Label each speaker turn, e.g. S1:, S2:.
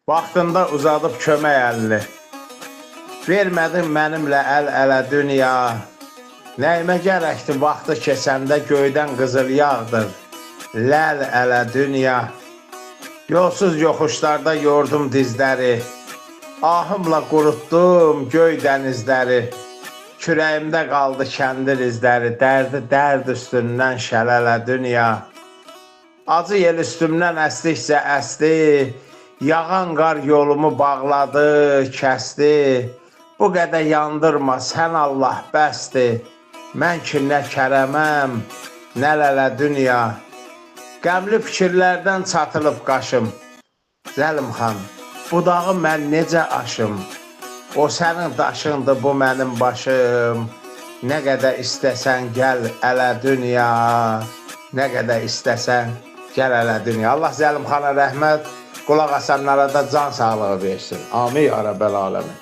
S1: vaxtında uzadıb kömək əlini. Vermədin mənimlə əl-ələ dünya. Nəyimə gərəkdir vaxtı keçəndə göydən qızıl yağdır. Ləl-ələ dünya. Yolsuz yoxuşlarda yordum dizləri. Ahımla qurutdum göy dənizləri. Kürəyimdə qaldı kəndir izləri. Dərdi dərd üstündən şələlə dünya. Acı yel üstümdən əsdikcə əsdi. Yağan qar yolumu bağladı, kəsdi. Bu qədər yandırma, sən Allah bəsdir. Mən ki nə kərəməm, nə lələ dünya. Qəmli fikirlərdən çatılıb qaşım. Zəlim xan, bu dağı mən necə aşım? O sənin daşındır, bu mənim başım. Nə qədər istəsən gəl ələ dünya. Nə qədər istəsən gəl ələ dünya. Allah Zəlim xana rəhmət, qulaq asanlara da can sağlığı versin. Amin ya Rəbbəl aləmin.